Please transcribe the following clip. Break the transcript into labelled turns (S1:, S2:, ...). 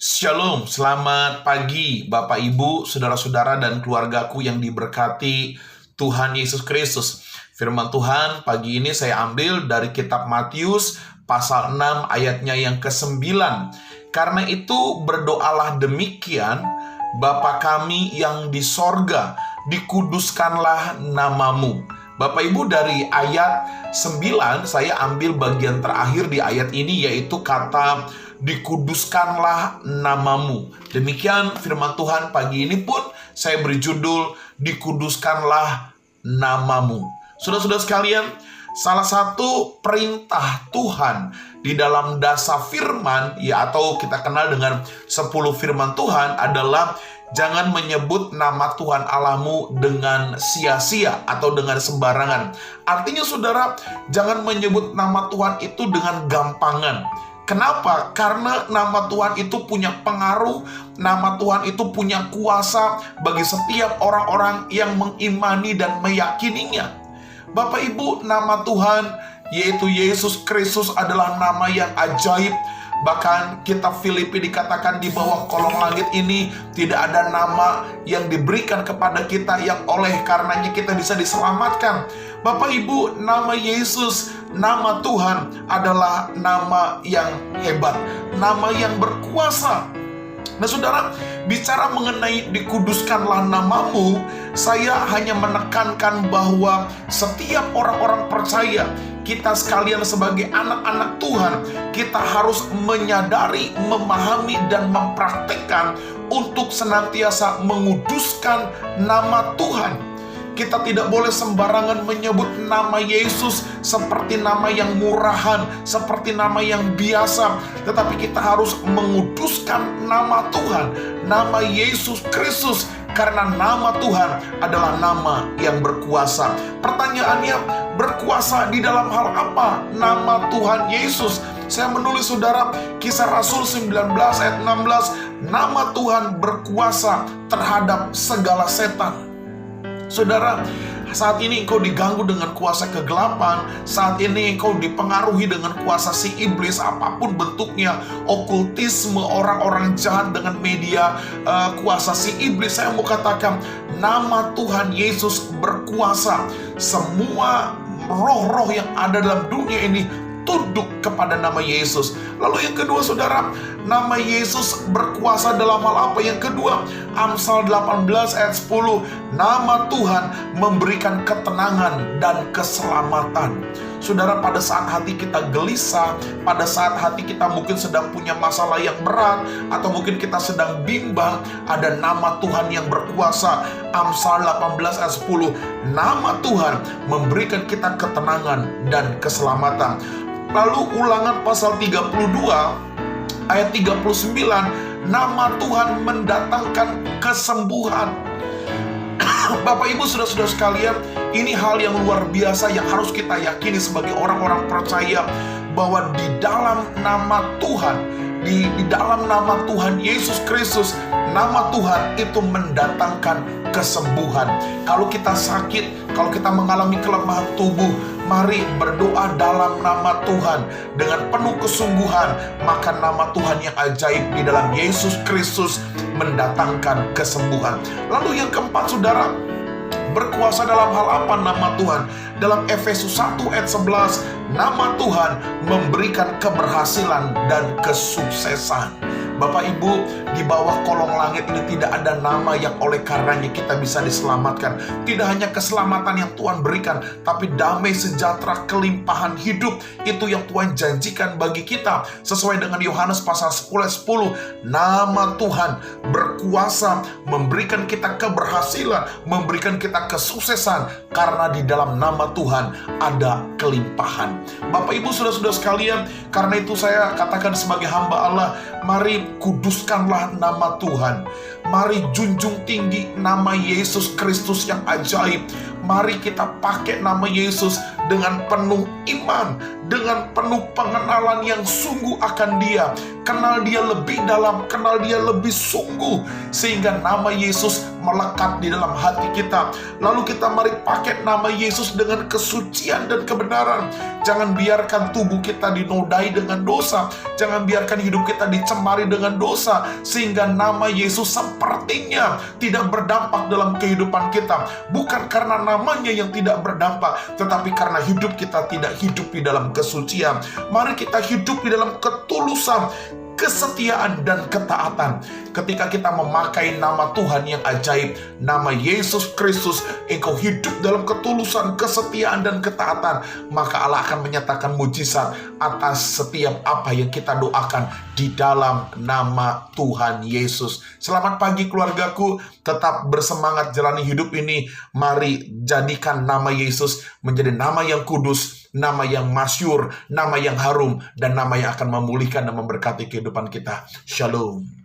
S1: Shalom, selamat pagi Bapak Ibu, saudara-saudara dan keluargaku yang diberkati Tuhan Yesus Kristus. Firman Tuhan pagi ini saya ambil dari kitab Matius pasal 6 ayatnya yang ke-9. Karena itu berdoalah demikian, Bapa kami yang di sorga, dikuduskanlah namamu. Bapak Ibu, dari ayat 9 saya ambil bagian terakhir di ayat ini, yaitu kata dikuduskanlah namamu. Demikian firman Tuhan pagi ini pun saya beri judul dikuduskanlah namamu. Saudara-saudara sekalian, salah satu perintah Tuhan di dalam dasar firman, ya atau kita kenal dengan 10 firman Tuhan, adalah jangan menyebut nama Tuhan Allahmu dengan sia-sia atau dengan sembarangan. Artinya saudara, jangan menyebut nama Tuhan itu dengan gampangan. Kenapa? Karena nama Tuhan itu punya pengaruh, nama Tuhan itu punya kuasa bagi setiap orang-orang yang mengimani dan meyakininya. Bapak Ibu, nama Tuhan yaitu Yesus Kristus adalah nama yang ajaib. Bahkan kitab Filipi dikatakan di bawah kolong langit ini tidak ada nama yang diberikan kepada kita yang oleh karenanya kita bisa diselamatkan. Bapak Ibu, nama Yesus, nama Tuhan adalah nama yang hebat, nama yang berkuasa. Nah saudara, bicara mengenai dikuduskanlah namamu, saya hanya menekankan bahwa setiap orang-orang percaya, kita sekalian sebagai anak-anak Tuhan, kita harus menyadari, memahami, dan mempraktikkan untuk senantiasa menguduskan nama Tuhan. Kita tidak boleh sembarangan menyebut nama Yesus seperti nama yang murahan, seperti nama yang biasa. Tetapi kita harus menguduskan nama Tuhan, nama Yesus Kristus. Karena nama Tuhan adalah nama yang berkuasa. Pertanyaannya, berkuasa di dalam hal apa nama Tuhan Yesus? Saya menulis saudara, Kisah Rasul 19 ayat 16, nama Tuhan berkuasa terhadap segala setan. Saudara, saat ini engkau diganggu dengan kuasa kegelapan, saat ini engkau dipengaruhi dengan kuasa si iblis, apapun bentuknya, okultisme, orang-orang jahat dengan media kuasa si iblis. Saya mau katakan, nama Tuhan Yesus berkuasa. Semua roh-roh yang ada dalam dunia ini tunduk kepada nama Yesus. Lalu yang kedua saudara, nama Yesus berkuasa dalam hal apa? Yang kedua, Amsal 18 ayat 10, nama Tuhan memberikan ketenangan dan keselamatan. Saudara, pada saat hati kita gelisah, pada saat hati kita mungkin sedang punya masalah yang berat, atau mungkin kita sedang bimbang, ada nama Tuhan yang berkuasa. Amsal 18 ayat 10, nama Tuhan memberikan kita ketenangan dan keselamatan. Lalu Ulangan pasal 32 ayat 39, nama Tuhan mendatangkan kesembuhan. Bapak Ibu, saudara-saudara sekalian, ini hal yang luar biasa yang harus kita yakini sebagai orang-orang percaya, bahwa di dalam nama Tuhan, di dalam nama Tuhan Yesus Kristus, nama Tuhan itu mendatangkan kesembuhan. Kalau kita sakit, kalau kita mengalami kelemahan tubuh, mari berdoa dalam nama Tuhan dengan penuh kesungguhan, maka nama Tuhan yang ajaib di dalam Yesus Kristus mendatangkan kesembuhan. Lalu yang keempat saudara, berkuasa dalam hal apa nama Tuhan? Dalam Efesus 1 ayat 11, nama Tuhan memberikan keberhasilan dan kesuksesan. Bapak Ibu, di bawah kolong langit ini tidak ada nama yang oleh karenanya kita bisa diselamatkan. Tidak hanya keselamatan yang Tuhan berikan, tapi damai sejahtera, kelimpahan hidup, itu yang Tuhan janjikan bagi kita. Sesuai dengan Yohanes pasal 10 ayat 10, nama Tuhan berkuasa memberikan kita keberhasilan, memberikan kita kesuksesan, karena di dalam nama Tuhan ada kelimpahan. Bapak Ibu, saudara-saudara sekalian, karena itu saya katakan sebagai hamba Allah, mari kuduskanlah nama Tuhan. Mari junjung tinggi nama Yesus Kristus yang ajaib. Mari kita pakai nama Yesus dengan penuh iman, dengan penuh pengenalan yang sungguh akan Dia. Kenal Dia lebih dalam, kenal Dia lebih sungguh, sehingga nama Yesus melekat di dalam hati kita. Lalu kita mari pakai nama Yesus dengan kesucian dan kebenaran. Jangan biarkan tubuh kita dinodai dengan dosa. Jangan biarkan hidup kita dicemari dengan dosa, sehingga nama Yesus sepertinya tidak berdampak dalam kehidupan kita. Bukan karena namanya yang tidak berdampak, tetapi karena hidup kita tidak hidup di dalam kesucian. Mari kita hidup di dalam ketulusan, kesetiaan, dan ketaatan. Ketika kita memakai nama Tuhan yang ajaib, nama Yesus Kristus, engkau hidup dalam ketulusan, kesetiaan, dan ketaatan, maka Allah akan menyatakan mujizat atas setiap apa yang kita doakan di dalam nama Tuhan Yesus. Selamat pagi keluargaku, tetap bersemangat jalani hidup ini. Mari jadikan nama Yesus menjadi nama yang kudus, nama yang masyhur, nama yang harum, dan nama yang akan memulihkan dan memberkati kehidupan kita. Shalom.